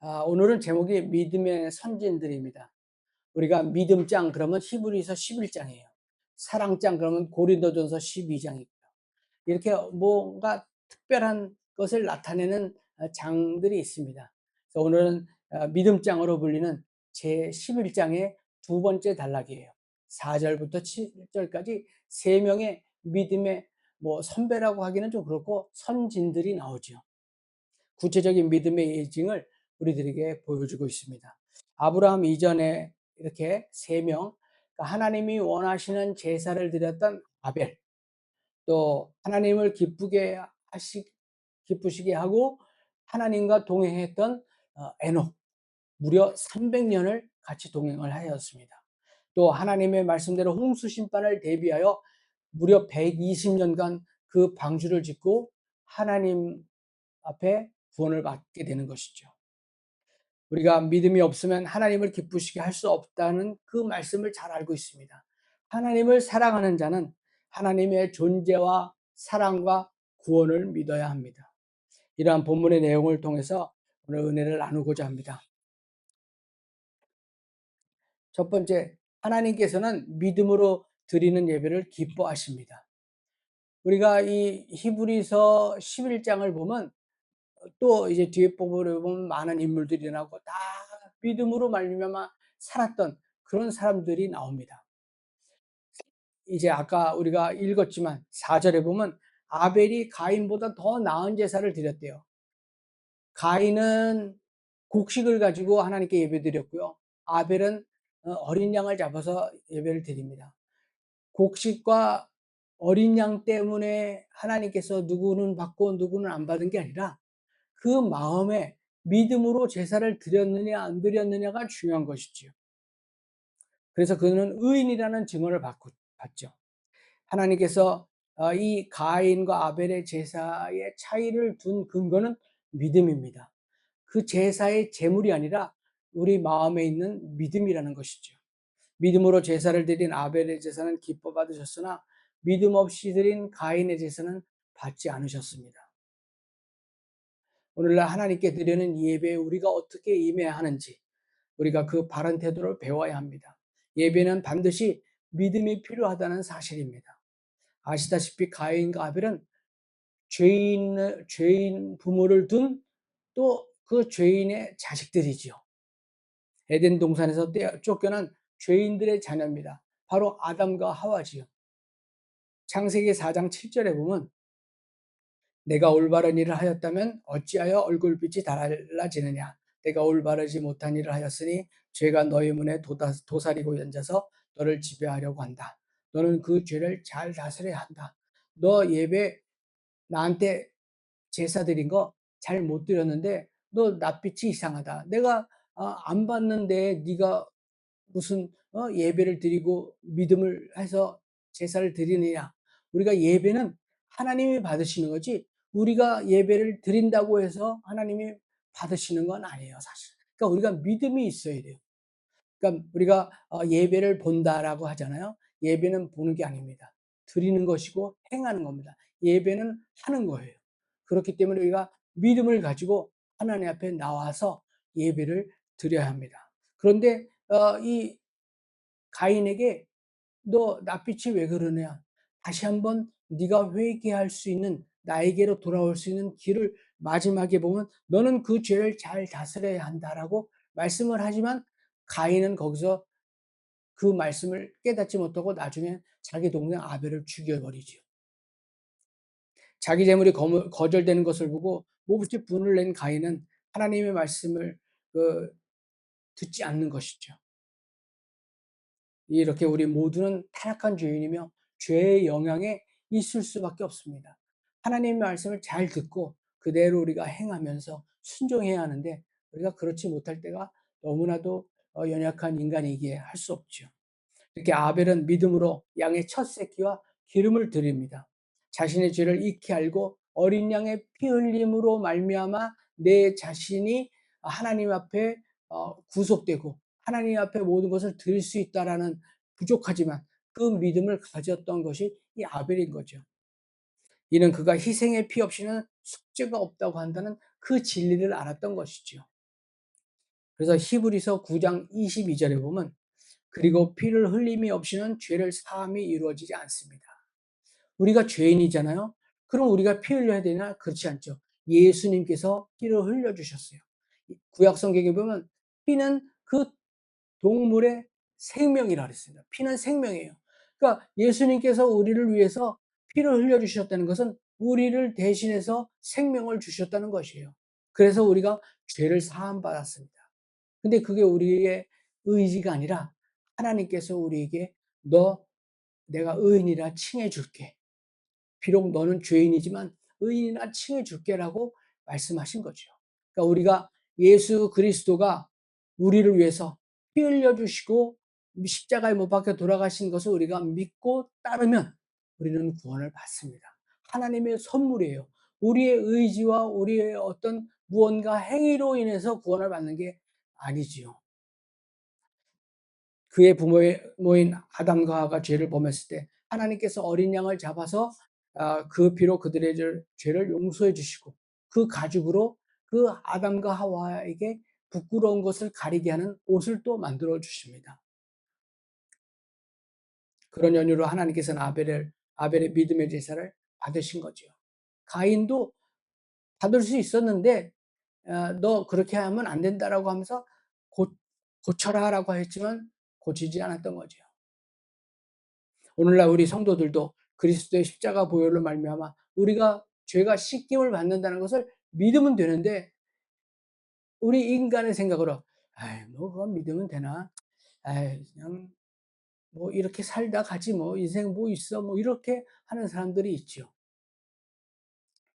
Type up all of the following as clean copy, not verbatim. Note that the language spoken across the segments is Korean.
오늘은 제목이 믿음의 선진들입니다. 우리가 믿음장 그러면 히브리서 11장이에요. 사랑장 그러면 고린도전서 12장이고요. 이렇게 뭔가 특별한 것을 나타내는 장들이 있습니다. 그래서 오늘은 믿음장으로 불리는 제 11장의 두 번째 단락이에요. 4절부터 7절까지 세 명의 믿음의 선배라고 하기는 좀 그렇고 선진들이 나오죠. 구체적인 믿음의 예증을 우리들에게 보여주고 있습니다. 아브라함 이전에 이렇게 세 명, 그러니까 하나님이 원하시는 제사를 드렸던 아벨, 또 하나님을 기쁘시게 하고 하나님과 동행했던 에녹, 무려 300년을 같이 동행을 하였습니다. 또 하나님의 말씀대로 홍수 심판을 대비하여 무려 120년간 그 방주를 짓고 하나님 앞에 구원을 받게 되는 것이죠. 우리가 믿음이 없으면 하나님을 기쁘시게 할 수 없다는 그 말씀을 잘 알고 있습니다. 하나님을 사랑하는 자는 하나님의 존재와 사랑과 구원을 믿어야 합니다. 이러한 본문의 내용을 통해서 오늘 은혜를 나누고자 합니다. 첫 번째, 하나님께서는 믿음으로 드리는 예배를 기뻐하십니다. 우리가 이 히브리서 11장을 보면 또 이제 뒤에 부분에 보면 많은 인물들이 나오고 다 믿음으로 말미암아 살았던 그런 사람들이 나옵니다. 이제 아까 우리가 읽었지만 4절에 보면 아벨이 가인보다 더 나은 제사를 드렸대요. 가인은 곡식을 가지고 하나님께 예배드렸고요. 아벨은 어린 양을 잡아서 예배를 드립니다. 곡식과 어린 양 때문에 하나님께서 누구는 받고 누구는 안 받은 게 아니라 그 마음에 믿음으로 제사를 드렸느냐 안 드렸느냐가 중요한 것이지요. 그래서 그는 의인이라는 증언을 받죠. 하나님께서 이 가인과 아벨의 제사의 차이를 둔 근거는 믿음입니다. 그 제사의 제물이 아니라 우리 마음에 있는 믿음이라는 것이죠. 믿음으로 제사를 드린 아벨의 제사는 기뻐 받으셨으나 믿음 없이 드린 가인의 제사는 받지 않으셨습니다. 오늘날 하나님께 드리는 예배에 우리가 어떻게 임해야 하는지 우리가 그 바른 태도를 배워야 합니다. 예배는 반드시 믿음이 필요하다는 사실입니다. 아시다시피 가인과 아벨은 죄인 부모를 둔 또 그 죄인의 자식들이지요. 에덴 동산에서 쫓겨난 죄인들의 자녀입니다. 바로 아담과 하와지요. 창세기 4장 7절에 보면 내가 올바른 일을 하였다면 어찌하여 얼굴빛이 달라지느냐. 내가 올바르지 못한 일을 하였으니 죄가 너희 문에 도사리고 앉아서 너를 지배하려고 한다. 너는 그 죄를 잘 다스려야 한다. 너 예배 나한테 제사 드린 거 잘 못 드렸는데 너 낯빛이 이상하다. 내가 안 받는데 네가 무슨 예배를 드리고 믿음을 해서 제사를 드리느냐. 우리가 예배는 하나님이 받으시는 거지 우리가 예배를 드린다고 해서 하나님이 받으시는 건 아니에요, 사실. 그러니까 우리가 믿음이 있어야 돼요. 그러니까 우리가 예배를 본다라고 하잖아요. 예배는 보는 게 아닙니다. 드리는 것이고 행하는 겁니다. 예배는 하는 거예요. 그렇기 때문에 우리가 믿음을 가지고 하나님 앞에 나와서 예배를 드려야 합니다. 그런데 이 가인에게 너 낯빛이 왜 그러냐? 다시 한번 네가 회개할 수 있는 나에게로 돌아올 수 있는 길을 마지막에 보면 너는 그 죄를 잘 다스려야 한다라고 말씀을 하지만 가인은 거기서 그 말씀을 깨닫지 못하고 나중에 자기 동생 아벨을 죽여버리죠. 자기 재물이 거절되는 것을 보고 몹시 분을 낸 가인은 하나님의 말씀을 그 듣지 않는 것이죠. 이렇게 우리 모두는 타락한 죄인이며 죄의 영향에 있을 수밖에 없습니다. 하나님의 말씀을 잘 듣고 그대로 우리가 행하면서 순종해야 하는데 우리가 그렇지 못할 때가 너무나도 연약한 인간이기에 할 수 없죠. 이렇게 아벨은 믿음으로 양의 첫 새끼와 기름을 드립니다. 자신의 죄를 익히 알고 어린 양의 피 흘림으로 말미암아 내 자신이 하나님 앞에 구속되고 하나님 앞에 모든 것을 드릴 수 있다라는 부족하지만 그 믿음을 가졌던 것이 이 아벨인 거죠. 이는 그가 희생의 피 없이는 속죄가 없다고 한다는 그 진리를 알았던 것이죠. 그래서 히브리서 9장 22절에 보면 그리고 피를 흘림이 없이는 죄를 사함이 이루어지지 않습니다. 우리가 죄인이잖아요. 그럼 우리가 피 흘려야 되나? 그렇지 않죠. 예수님께서 피를 흘려 주셨어요. 구약 성경에 보면 피는 그 동물의 생명이라 그랬습니다. 피는 생명이에요. 그러니까 예수님께서 우리를 위해서 피를 흘려 주셨다는 것은 우리를 대신해서 생명을 주셨다는 것이에요. 그래서 우리가 죄를 사함 받았습니다. 근데 그게 우리의 의지가 아니라 하나님께서 우리에게 너 내가 의인이라 칭해 줄게. 비록 너는 죄인이지만 의인이나 칭해 줄게라고 말씀하신 거죠. 그러니까 우리가 예수 그리스도가 우리를 위해서 피 흘려 주시고 십자가에 못 박혀 돌아가신 것을 우리가 믿고 따르면 우리는 구원을 받습니다. 하나님의 선물이에요. 우리의 의지와 우리의 어떤 무언가 행위로 인해서 구원을 받는 게 아니지요. 그의 부모인 아담과 하와가 죄를 범했을 때 하나님께서 어린 양을 잡아서 그 피로 그들의 죄를 용서해 주시고 그 가죽으로 그 아담과 하와에게 부끄러운 것을 가리게 하는 옷을 또 만들어 주십니다. 그런 연유로 하나님께서는 아벨의 믿음의 제사를 받으신 거죠. 가인도 받을 수 있었는데 너 그렇게 하면 안 된다라고 하면서 고쳐라라고 했지만 고치지 않았던 거죠. 오늘날 우리 성도들도 그리스도의 십자가 보혈로 말미암아 우리가 죄가 씻김을 받는다는 것을 믿으면 되는데 우리 인간의 생각으로 아이 뭐 그건 믿으면 되나? 아이 그냥 뭐 이렇게 살다 가지 뭐 인생 뭐 있어 뭐 이렇게 하는 사람들이 있죠.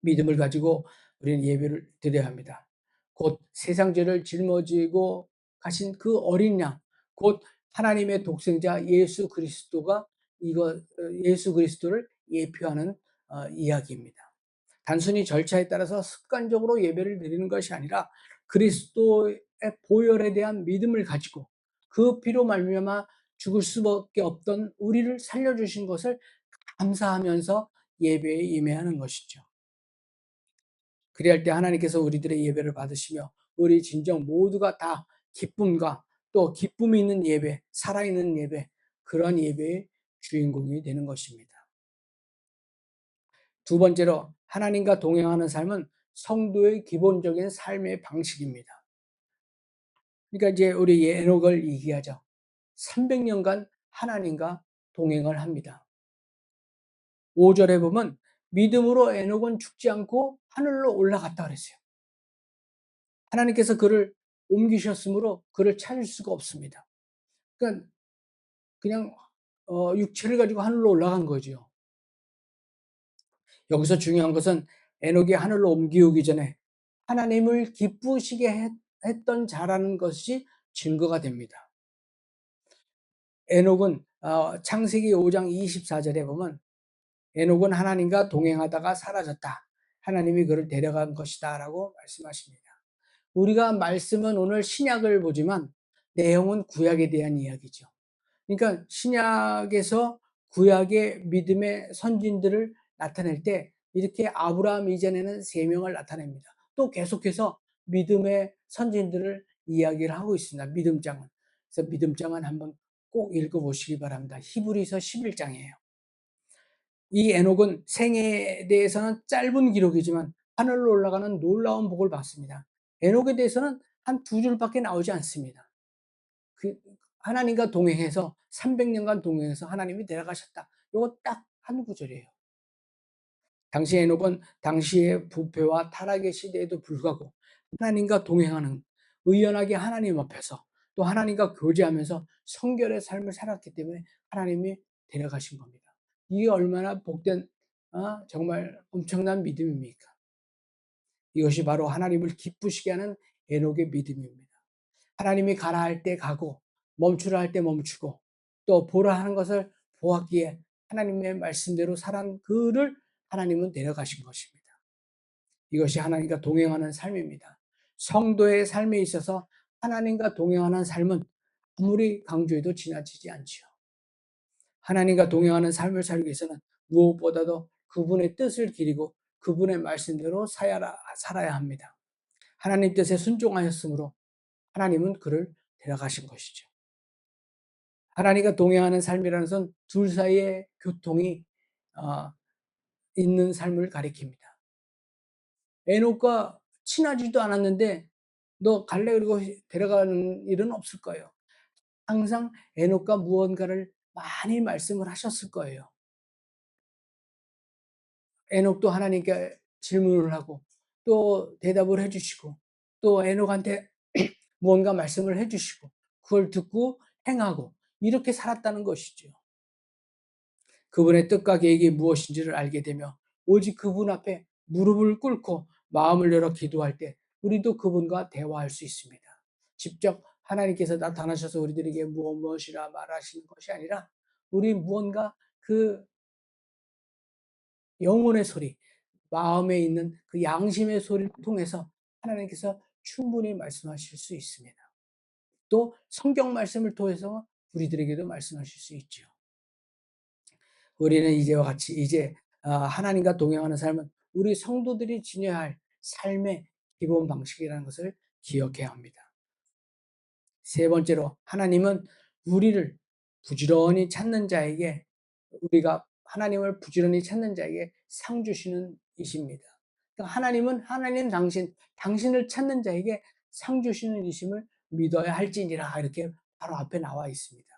믿음을 가지고 우리는 예배를 드려야 합니다. 곧 세상 죄를 짊어지고 가신 그 어린 양, 곧 하나님의 독생자 예수 그리스도가 예수 그리스도를 예표하는 이야기입니다. 단순히 절차에 따라서 습관적으로 예배를 드리는 것이 아니라 그리스도의 보혈에 대한 믿음을 가지고 그 피로 말미암아 죽을 수밖에 없던 우리를 살려주신 것을 감사하면서 예배에 임해하는 것이죠. 그리할 때 하나님께서 우리들의 예배를 받으시며 우리 진정 모두가 다 기쁨과 또 기쁨이 있는 예배, 살아있는 예배, 그런 예배의 주인공이 되는 것입니다. 두 번째로 하나님과 동행하는 삶은 성도의 기본적인 삶의 방식입니다. 그러니까 이제 우리 에녹을 얘기하죠. 300년간 하나님과 동행을 합니다. 5절에 보면 믿음으로 에녹은 죽지 않고 하늘로 올라갔다 그랬어요. 하나님께서 그를 옮기셨으므로 그를 찾을 수가 없습니다. 그러니까 그냥 육체를 가지고 하늘로 올라간 거죠. 여기서 중요한 것은 에녹이 하늘로 옮기우기 전에 하나님을 기쁘시게 했던 자라는 것이 증거가 됩니다. 에녹은 창세기 5장 24절에 보면 에녹은 하나님과 동행하다가 사라졌다. 하나님이 그를 데려간 것이다 라고 말씀하십니다. 우리가 말씀은 오늘 신약을 보지만 내용은 구약에 대한 이야기죠. 그러니까 신약에서 구약의 믿음의 선진들을 나타낼 때 이렇게 아브라함 이전에는 3명을 나타냅니다. 또 계속해서 믿음의 선진들을 이야기를 하고 있습니다. 믿음장은. 그래서 믿음장은 한번 꼭 읽어보시기 바랍니다. 히브리서 11장이에요. 이 에녹은 생애에 대해서는 짧은 기록이지만 하늘로 올라가는 놀라운 복을 받습니다. 에녹에 대해서는 한 2줄밖에 나오지 않습니다. 그 하나님과 동행해서 300년간 동행해서 하나님이 데려가셨다. 이거 딱 한 구절이에요. 당시 에녹은 당시의 부패와 타락의 시대에도 불구하고 하나님과 동행하는 의연하게 하나님 앞에서 또 하나님과 교제하면서 성결의 삶을 살았기 때문에 하나님이 데려가신 겁니다. 이게 얼마나 복된 정말 엄청난 믿음입니까? 이것이 바로 하나님을 기쁘시게 하는 에녹의 믿음입니다. 하나님이 가라 할 때 가고 멈추라 할 때 멈추고 또 보라 하는 것을 보았기에 하나님의 말씀대로 살한 그를 하나님은 데려가신 것입니다. 이것이 하나님과 동행하는 삶입니다. 성도의 삶에 있어서 하나님과 동행하는 삶은 아무리 강조해도 지나치지 않지요. 하나님과 동행하는 삶을 살기 위해서는 무엇보다도 그분의 뜻을 기리고 그분의 말씀대로 살아야 합니다. 하나님 뜻에 순종하였으므로 하나님은 그를 데려가신 것이죠. 하나님과 동행하는 삶이라는 것은 둘 사이의 교통이 어 있는 삶을 가리킵니다. 에녹과 친하지도 않았는데 "너 갈래?" 그리고 데려가는 일은 없을 거예요. 항상 에녹과 무언가를 많이 말씀을 하셨을 거예요. 에녹도 하나님께 질문을 하고 또 대답을 해 주시고 또 에녹한테 무언가 말씀을 해 주시고 그걸 듣고 행하고 이렇게 살았다는 것이죠. 그분의 뜻과 계획이 무엇인지를 알게 되며 오직 그분 앞에 무릎을 꿇고 마음을 열어 기도할 때 우리도 그분과 대화할 수 있습니다. 직접 하나님께서 나타나셔서 우리들에게 무엇이라 말하시는 것이 아니라 우리 무언가 그 영혼의 소리, 마음에 있는 그 양심의 소리를 통해서 하나님께서 충분히 말씀하실 수 있습니다. 또 성경 말씀을 통해서 우리들에게도 말씀하실 수 있죠. 우리는 이제와 같이 이제 하나님과 동행하는 삶은 우리 성도들이 지녀야 할 삶의 기본 방식이라는 것을 기억해야 합니다. 세 번째로 하나님은 우리를 부지런히 찾는 자에게 우리가 하나님을 부지런히 찾는 자에게 상 주시는 이십니다. 그러니까 하나님은 하나님 당신을 찾는 자에게 상 주시는 이심을 믿어야 할지니라 이렇게 바로 앞에 나와 있습니다.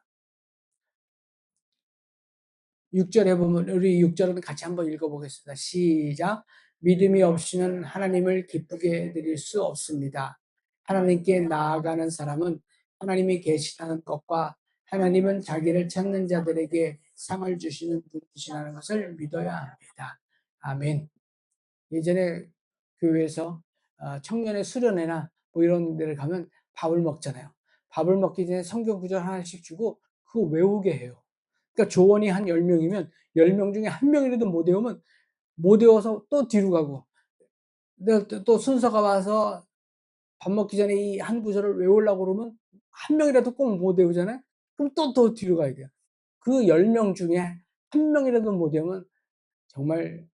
6절에 보면 우리 6절은 같이 한번 읽어보겠습니다. 시작. 믿음이 없이는 하나님을 기쁘게 드릴 수 없습니다. 하나님께 나아가는 사람은 하나님이 계시다는 것과 하나님은 자기를 찾는 자들에게 상을 주시는 분이시라는 것을 믿어야 합니다. 아멘. 예전에 교회에서 청년의 수련회나 뭐 이런 데를 가면 밥을 먹잖아요. 밥을 먹기 전에 성경 구절 하나씩 주고 그거 외우게 해요. 그러니까 조원이 한 10명이면 10명 중에 한 명이라도 못 외우면 못 외워서 또 뒤로 가고 또 순서가 와서 밥 먹기 전에 이 한 구절을 외우려고 그러면 한 명이라도 꼭 못 외우잖아요. 그럼 또 더 뒤로 가야 돼요. 그 10명 중에 한 명이라도 못 외우면 정말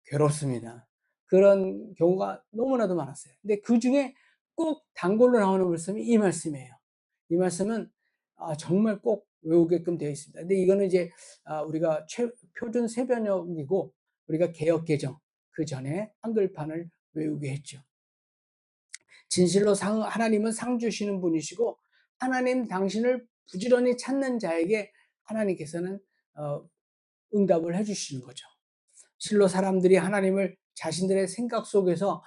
괴롭습니다. 그런 경우가 너무나도 많았어요. 근데 그중에 꼭 단골로 나오는 말씀이 이 말씀이에요. 이 말씀은 정말 꼭 외우게끔 되어 있습니다. 근데 이거는 이제 우리가 표준 세번역이고 우리가 개역 개정 그전에 한글판을 외우게 했죠. 진실로 하나님은 상 주시는 분이시고 하나님 당신을 부지런히 찾는 자에게 하나님께서는 어 응답을 해 주시는 거죠. 실로 사람들이 하나님을 자신들의 생각 속에서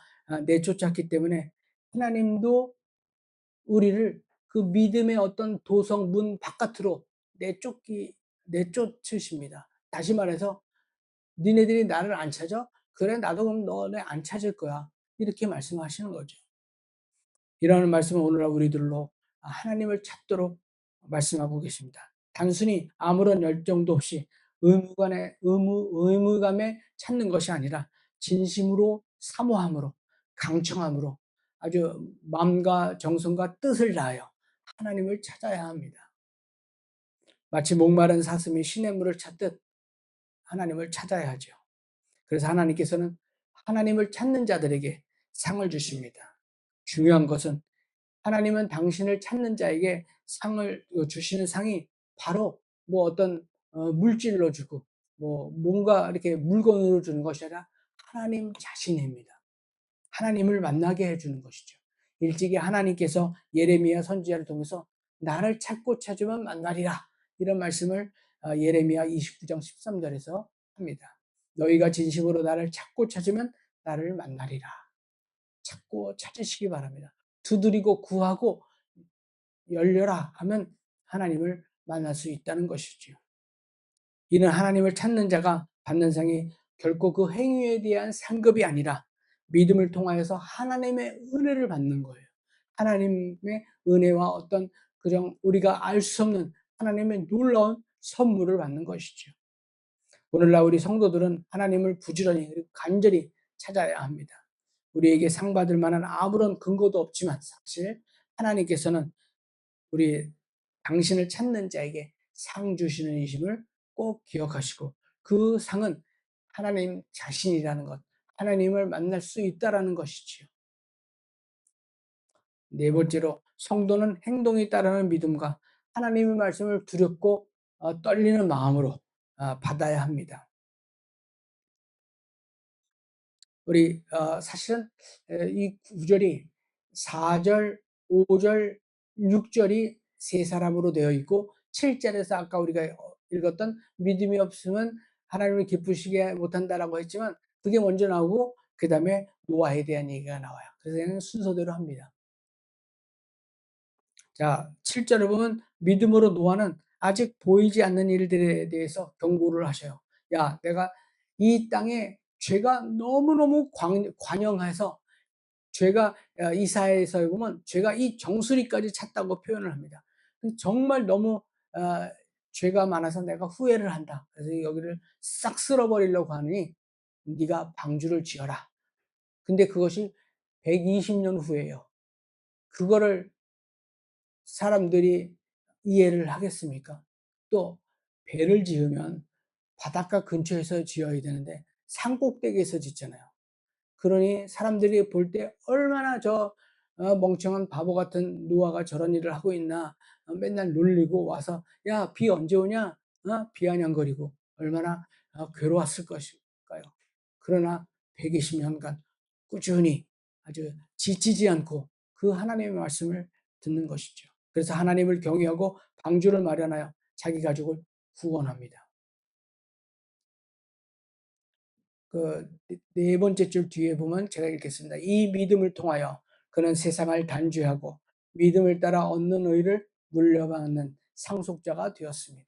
내쫓았기 때문에 하나님도 우리를 그 믿음의 어떤 도성 문 바깥으로 내쫓으십니다. 다시 말해서 "니네들이 나를 안 찾아? 그래 나도 그럼 너네 안 찾을 거야." 이렇게 말씀하시는 거죠. 이라는 말씀은 오늘날 우리들로 하나님을 찾도록 말씀하고 계십니다. 단순히 아무런 열정도 없이 의무감에 찾는 것이 아니라 진심으로 사모함으로 강청함으로 아주 마음과 정성과 뜻을 다하여 하나님을 찾아야 합니다. 마치 목마른 사슴이 시냇물을 찾듯 하나님을 찾아야 하죠. 그래서 하나님께서는 하나님을 찾는 자들에게 상을 주십니다. 중요한 것은 하나님은 당신을 찾는 자에게 상을 주시는 상이 바로 뭐 어떤 물질로 주고 뭐 뭔가 이렇게 물건으로 주는 것이 아니라 하나님 자신입니다. 하나님을 만나게 해 주는 것이죠. 일찍이 하나님께서 예레미야 선지자를 통해서 나를 찾고 찾으면 만나리라 이런 말씀을 예레미야 29장 13절에서 합니다. 너희가 진심으로 나를 찾고 찾으면 나를 만나리라. 찾고 찾으시기 바랍니다. 두드리고 구하고 열려라 하면 하나님을 만날 수 있다는 것이지요. 이는 하나님을 찾는 자가 받는 상이 결코 그 행위에 대한 상급이 아니라 믿음을 통하여서 하나님의 은혜를 받는 거예요. 하나님의 은혜와 어떤 그냥 우리가 알 수 없는 하나님의 놀라운 선물을 받는 것이죠. 오늘날 우리 성도들은 하나님을 부지런히 그리고 간절히 찾아야 합니다. 우리에게 상 받을 만한 아무런 근거도 없지만 사실 하나님께서는 우리 당신을 찾는 자에게 상 주시는 이심을 꼭 기억하시고 그 상은 하나님 자신이라는 것, 하나님을 만날 수 있다라는 것이지요. 네 번째로 성도는 행동에 따르는 믿음과 하나님의 말씀을 두렵고 떨리는 마음으로 받아야 합니다. 우리 사실은 이 구절이 4절, 5절, 6절이 세 사람으로 되어 있고 7절에서 아까 우리가 읽었던 믿음이 없으면 하나님을 기쁘시게 못한다라고 했지만 그게 먼저 나오고 그다음에 노아에 대한 얘기가 나와요. 그래서 그냥 순서대로 합니다. 자, 7절을 보면 믿음으로 노아는 아직 보이지 않는 일들에 대해서 경고를 하셔요. 야, 내가 이 땅에 죄가 너무너무 관영해서 죄가 이사야서에 보면 죄가 이 정수리까지 찼다고 표현을 합니다. 정말 너무 어, 죄가 많아서 내가 후회를 한다. 그래서 여기를 싹 쓸어버리려고 하니 네가 방주를 지어라. 근데 그것이 120년 후예요. 그거를 사람들이 이해를 하겠습니까? 또 배를 지으면 바닷가 근처에서 지어야 되는데 산꼭대기에서 짓잖아요. 그러니 사람들이 볼 때 얼마나 저 멍청한 바보 같은 노아가 저런 일을 하고 있나 맨날 놀리고 와서 야, 비 언제 오냐? 비아냥거리고 얼마나 괴로웠을 것일까요? 그러나 120년간 꾸준히 아주 지치지 않고 그 하나님의 말씀을 듣는 것이죠. 그래서 하나님을 경외하고 방주를 마련하여 자기 가족을 구원합니다. 그 네 번째 줄 뒤에 보면 제가 읽겠습니다. 이 믿음을 통하여 그는 세상을 단죄하고 믿음을 따라 얻는 의를 물려받는 상속자가 되었습니다.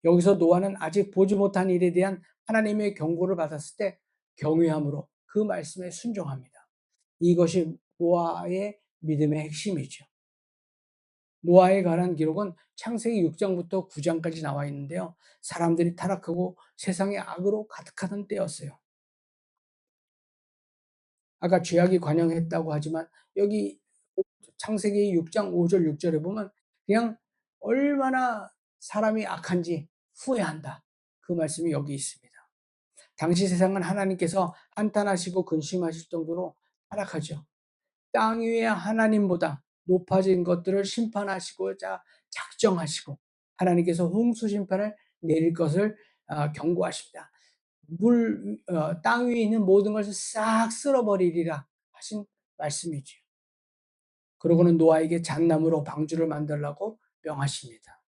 여기서 노아는 아직 보지 못한 일에 대한 하나님의 경고를 받았을 때 경외함으로 그 말씀에 순종합니다. 이것이 노아의 믿음의 핵심이죠. 노아에 관한 기록은 창세기 6장부터 9장까지 나와 있는데요. 사람들이 타락하고 세상에 악으로 가득하던 때였어요. 아까 죄악이 관영했다고 하지만 여기 창세기 6장 5절 6절에 보면 그냥 얼마나 사람이 악한지 후회한다. 그 말씀이 여기 있습니다. 당시 세상은 하나님께서 한탄하시고 근심하실 정도로 타락하죠. 땅 위에 하나님보다 높아진 것들을 심판하시고자 작정하시고 하나님께서 홍수 심판을 내릴 것을 경고하십니다. 땅 위에 있는 모든 것을 싹 쓸어버리리라 하신 말씀이지요. 그러고는 노아에게 잣나무로 방주를 만들라고 명하십니다.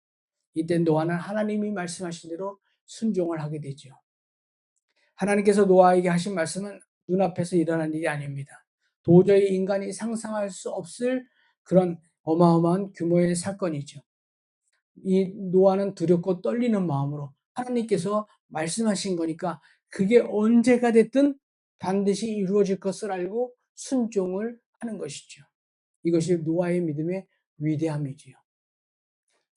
이때 노아는 하나님이 말씀하신 대로 순종을 하게 되죠. 하나님께서 노아에게 하신 말씀은 눈앞에서 일어난 일이 아닙니다. 도저히 인간이 상상할 수 없을 그런 어마어마한 규모의 사건이죠. 이 노아는 두렵고 떨리는 마음으로 하나님께서 말씀하신 거니까 그게 언제가 됐든 반드시 이루어질 것을 알고 순종을 하는 것이죠. 이것이 노아의 믿음의 위대함이지요.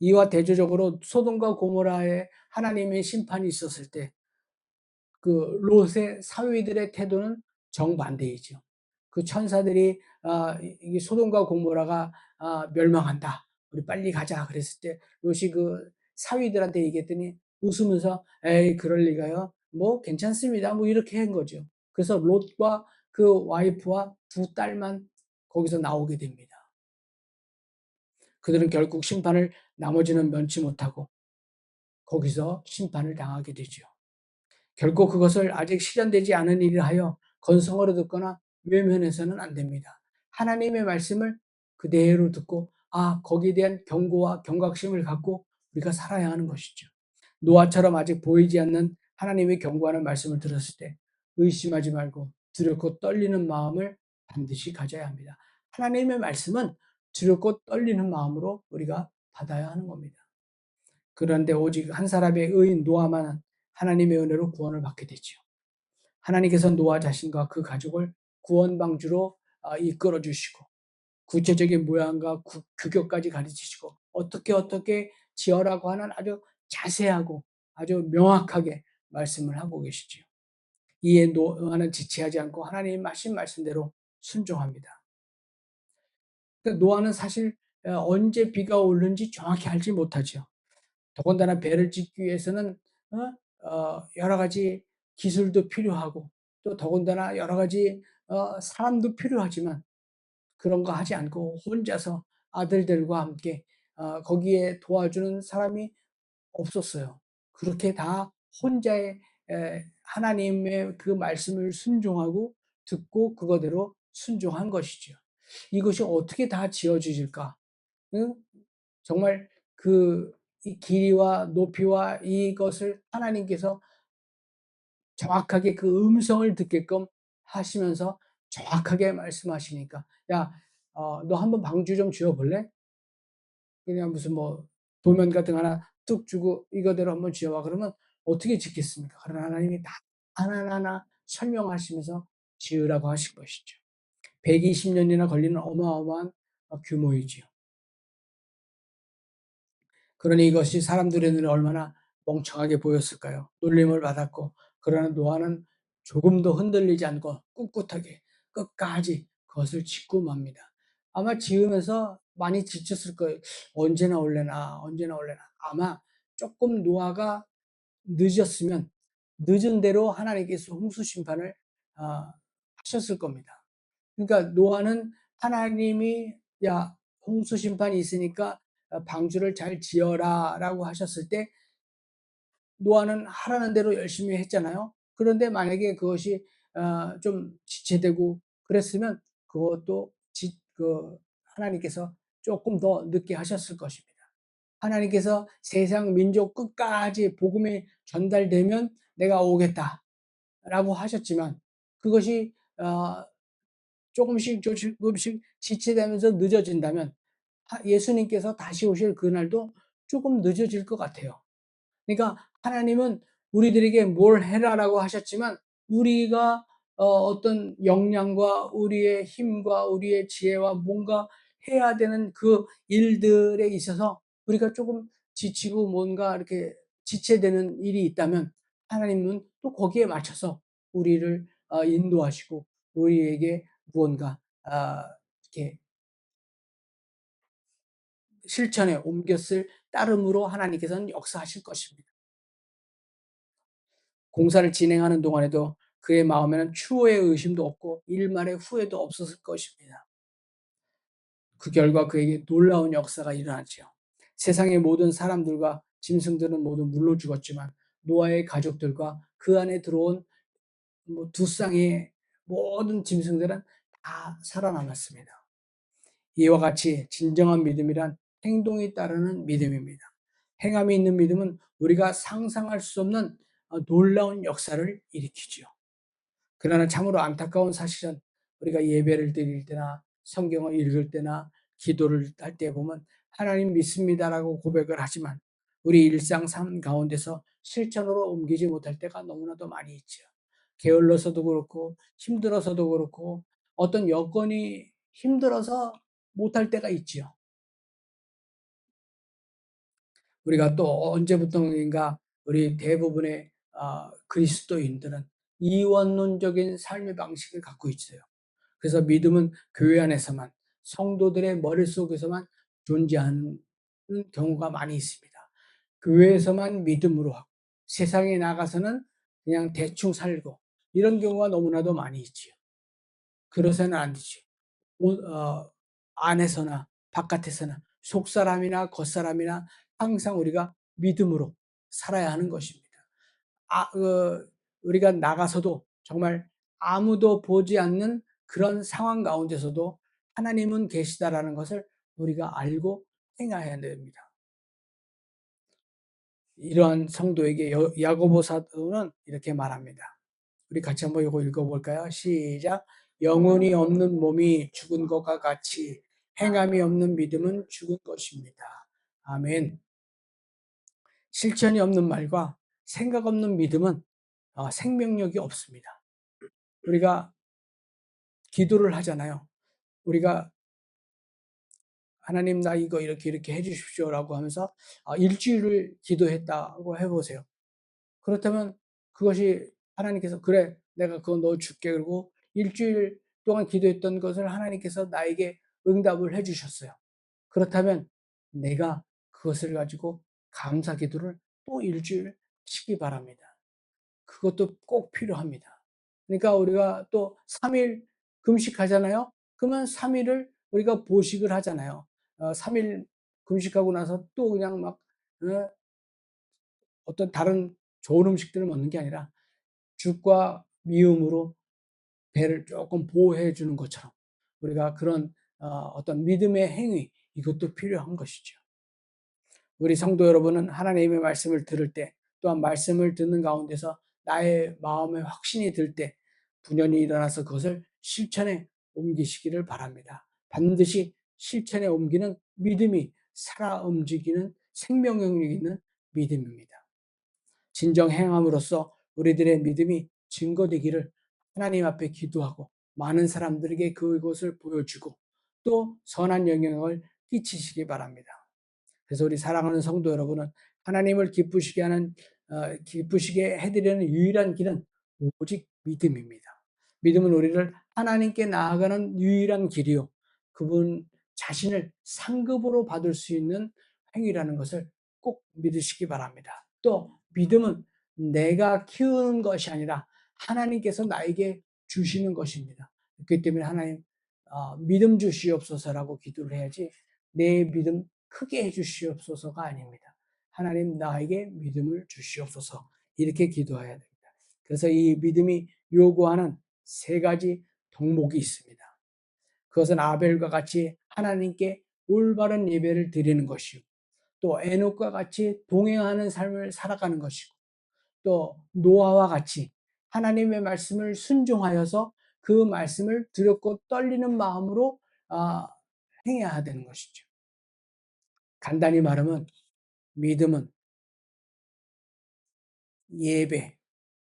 이와 대조적으로 소돔과 고모라에 하나님의 심판이 있었을 때 그 롯의 사위들의 태도는 정반대이죠. 그 천사들이 이 소돔과 고모라가 멸망한다. 우리 빨리 가자. 그랬을 때 롯이 그 사위들한테 얘기했더니 웃으면서 에이 그럴 리가요. 뭐 괜찮습니다. 뭐 이렇게 한 거죠. 그래서 롯과 그 와이프와 두 딸만 거기서 나오게 됩니다. 그들은 결국 심판을 나머지는 면치 못하고 거기서 심판을 당하게 되죠. 결코 그것을 아직 실현되지 않은 일을 하여 건성으로 듣거나 외면해서는 안 됩니다. 하나님의 말씀을 그대로 듣고 거기에 대한 경고와 경각심을 갖고 우리가 살아야 하는 것이죠. 노아처럼 아직 보이지 않는 하나님의 경고하는 말씀을 들었을 때 의심하지 말고 두렵고 떨리는 마음을 반드시 가져야 합니다. 하나님의 말씀은 두렵고 떨리는 마음으로 우리가 받아야 하는 겁니다. 그런데 오직 한 사람의 의인 노아만 하나님의 은혜로 구원을 받게 되죠. 하나님께서 노아 자신과 그 가족을 구원 방주로 이끌어 주시고 구체적인 모양과 규격까지 가르치시고 어떻게 지어라고 하는 아주 자세하고 아주 명확하게 말씀을 하고 계시죠. 이에 노아는 지체하지 않고 하나님 하신 말씀대로 순종합니다. 그러니까 노아는 사실 언제 비가 오는지 정확히 알지 못하죠. 더군다나 배를 짓기 위해서는 여러 가지 기술도 필요하고 또 더군다나 여러 가지 사람도 필요하지만 그런 거 하지 않고 혼자서 아들들과 함께 거기에 도와주는 사람이 없었어요. 그렇게 다 혼자의 하나님의 그 말씀을 순종하고 듣고 그거대로 순종한 것이죠. 이것이 어떻게 다 지어지실까? 응? 정말 그 이 길이와 높이와 이것을 하나님께서 정확하게 그 음성을 듣게끔 하시면서 정확하게 말씀하시니까 "야 너 한번 방주 좀 지어 볼래?" 그냥 무슨 뭐 도면 같은 거 하나 뚝 주고 "이거대로 한번 지어 봐." 그러면 어떻게 짓겠습니까? 그러나 하나님이 다 하나하나 설명하시면서 지으라고 하신 것이죠. 120 년이나 걸리는 어마어마한 규모이지요. 그러니 이것이 사람들의 눈에 얼마나 멍청하게 보였을까요? 놀림을 받았고 그러나 노아는 조금도 흔들리지 않고 꿋꿋하게 끝까지 그것을 짓고 맙니다. 아마 지으면서 많이 지쳤을 거예요. '언제 나올래나, 언제 나올래나.' 아마 쪼끔 노아가 늦었으면 늦은 대로 하나님께서 홍수 심판을 아 하셨을 겁니다. 그러니까 노아는 하나님이 "야 홍수 심판이 있으니까 방주를 잘 지어라."라고 하셨을 때 노아는 하라는 대로 열심히 했잖아요. 그런데 만약에 그것이 좀 지체되고 그랬으면 그것도 하나님께서 쪼끔 더 늦게 하셨을 것입니다. 하나님께서 "세상 민족 끝까지 복음이 전달되면 내가 오겠다."라고 하셨지만 그것이 조금씩 조금씩 지체되면서 늦어진다면 예수님께서 다시 오실 그날도 조금 늦어질 것 같아요. 그러니까 하나님은 우리들에게 "뭘 해라."라고 하셨지만 우리가 어떤 역량과 우리의 힘과 우리의 지혜와 뭔가 해야 되는 그 일들에 있어서 우리가 조금 지치고 뭔가 이렇게 지체되는 일이 있다면 하나님은 또 거기에 맞춰서 우리를 인도하시고 우리에게 무언가 이렇게 실천에 옮겼을 따름으로 하나님께서는 역사하실 것입니다. 공사를 진행하는 동안에도 그의 마음에는 추호의 의심도 없고 일말의 후회도 없었을 것입니다. 그 결과 그에게 놀라운 역사가 일어났지요. 세상의 모든 사람들과 짐승들은 모두 물로 죽었지만 노아의 가족들과 그 안에 들어온 두 쌍의 모든 짐승들은 다 살아남았습니다. 이와 같이 진정한 믿음이란 행동이 따르는 믿음입니다. 행함이 있는 믿음은 우리가 상상할 수 없는 놀라운 역사를 일으키지요. 그러나 참으로 안타까운 사실은 우리가 예배를 드릴 때나 성경을 읽을 때나 기도를 할 때 보면 하나님 믿습니다라고 고백을 하지만 우리 일상 삶 가운데서 실천으로 옮기지 못할 때가 너무나도 많이 있죠. 게을러서도 그렇고 힘들어서도 그렇고 어떤 여건이 힘들어서 못할 때가 있지요. 우리가 또 언제부턴가 우리 대부분의 그리스도인들은 이원론적인 삶의 방식을 갖고 있어요. 그래서 믿음은 교회 안에서만 성도들의 머릿속에서만 존재하는 경우가 많이 있습니다. 교회에서만 믿음으로 하고 세상에 나가서는 그냥 대충 살고 이런 경우가 너무나도 많이 있지요. 그러서는 안 되지. 오 안에서나 바깥에서나 속사람이나 겉사람이나 항상 우리가 믿음으로 살아야 하는 것입니다. 우리가 나가서도 정말 아무도 보지 않는 그런 상황 가운데서도 하나님은 계시다라는 것을 우리가 알고 행해야 됩니다. 이러한 성도에게 야고보 사도는 이렇게 말합니다. 우리 같이 한번 이거 읽어볼까요? 시작. 영혼이 없는 몸이 죽은 것과 같이 행함이 없는 믿음은 죽은 것입니다. 아멘. 실천이 없는 말과 생각 없는 믿음은 생명력이 없습니다. 우리가 기도를 하잖아요. 우리가 하나님 나 이거 이렇게 이렇게 해 주십시오라고 하면서 일주일을 기도했다고 해 보세요. 그렇다면 그것이 하나님께서 "그래 내가 그거 넣어 줄게." 그러고 일주일 동안 기도했던 것을 하나님께서 나에게 응답을 해 주셨어요. 그렇다면 내가 그것을 가지고 감사 기도를 또 일주일 하시기 바랍니다. 그것도 꼭 필요합니다. 그러니까 우리가 또 3일 금식하잖아요. 그러면 3 일을 우리가 보식을 하잖아요. 3일 금식하고 나서 또 그냥 막 어 어떤 다른 좋은 음식들을 먹는 게 아니라 죽과 미음으로 배를 조금 보호해 주는 것처럼 우리가 그런 어떤 믿음의 행위, 이것도 필요한 것이죠. 우리 성도 여러분은 하나님의 말씀을 들을 때, 또한 말씀을 듣는 가운데서 나의 마음에 확신이 들 때 분연히 일어나서 그것을 실천에 옮기시기를 바랍니다. 반드시 실천에 옮기는 믿음이 살아 움직이는 생명력 있는 믿음입니다. 진정 행함으로써 우리들의 믿음이 증거되기를 하나님 앞에 기도하고 많은 사람들에게 그것을 보여주고 또 선한 영향을 끼치시기 바랍니다. 그래서 우리 사랑하는 성도 여러분은 하나님을 기쁘시게 해드리는 유일한 길은 오직 믿음입니다. 믿음은 우리를 하나님께 나아가는 유일한 길이요, 그분 자신을 상급으로 받을 수 있는 행위라는 것을 꼭 믿으시기 바랍니다. 또 믿음은 내가 키우는 것이 아니라 하나님께서 나에게 주시는 것입니다. 그렇기 때문에 하나님, 믿음 주시옵소서라고 기도를 해야지 내 믿음 크게 해 주시옵소서가 아닙니다. 하나님, 나에게 믿음을 주시옵소서, 이렇게 기도해야 됩니다. 그래서 이 믿음이 요구하는 세 가지 덕목이 있습니다. 그것은 아벨과 같이 하나님께 올바른 예배를 드리는 것이요, 또 에녹과 같이 동행하는 삶을 살아가는 것이고, 또 노아와 같이 하나님의 말씀을 순종하여서 그 말씀을 두렵고 떨리는 마음으로 아, 행해야 되는 것이죠. 간단히 말하면 믿음은 예배,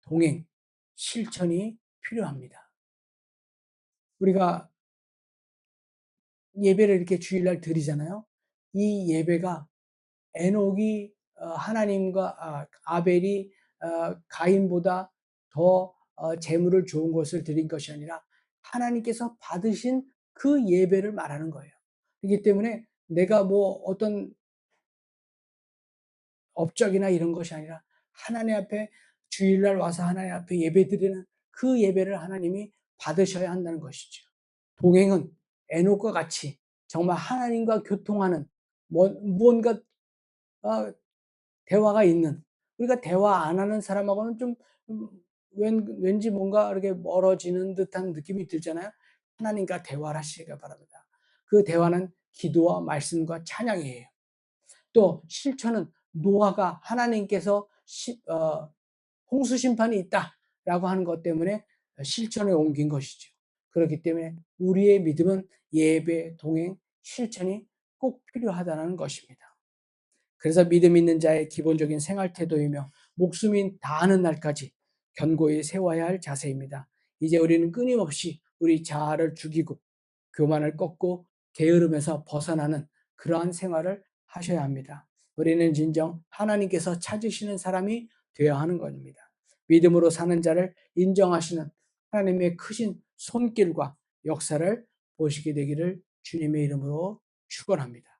동행, 실천이 필요합니다. 우리가 예배를 이렇게 주일날 드리잖아요. 이 예배가 에녹이 하나님과 아벨이 가인보다 더 재물을 좋은 것을 드린 것이 아니라 하나님께서 받으신 그 예배를 말하는 거예요. 그렇기 때문에 내가 뭐 어떤 업적이나 이런 것이 아니라 하나님 앞에 주일날 와서 하나님 앞에 예배드리는 그 예배를 하나님이 받으셔야 한다는 것이죠. 동행은 에녹과 같이 정말 하나님과 교통하는 무언가 어, 대화가 있는, 우리가 대화 안 하는 사람하고는 좀 음, 왠지 뭔가 이렇게 멀어지는 듯한 느낌이 들잖아요. 하나님과 대화를 하시기 바랍니다. 그 대화는 기도와 말씀과 찬양이에요. 또 실천은 노아가 하나님께서 홍수 심판이 있다라고 하는 것 때문에 실천에 옮긴 것이죠. 그렇기 때문에 우리의 믿음은 예배, 동행, 실천이 꼭 필요하다는 것입니다. 그래서 믿음 있는 자의 기본적인 생활 태도이며 목숨이 다하는 날까지 견고히 세워야 할 자세입니다. 이제 우리는 끊임없이 우리 자아를 죽이고 교만을 꺾고 게으름에서 벗어나는 그러한 생활을 하셔야 합니다. 우리는 진정 하나님께서 찾으시는 사람이 되어야 하는 것입니다. 믿음으로 사는 자를 인정하시는 하나님의 크신 손길과 역사를 보시게 되기를 주님의 이름으로 축원합니다.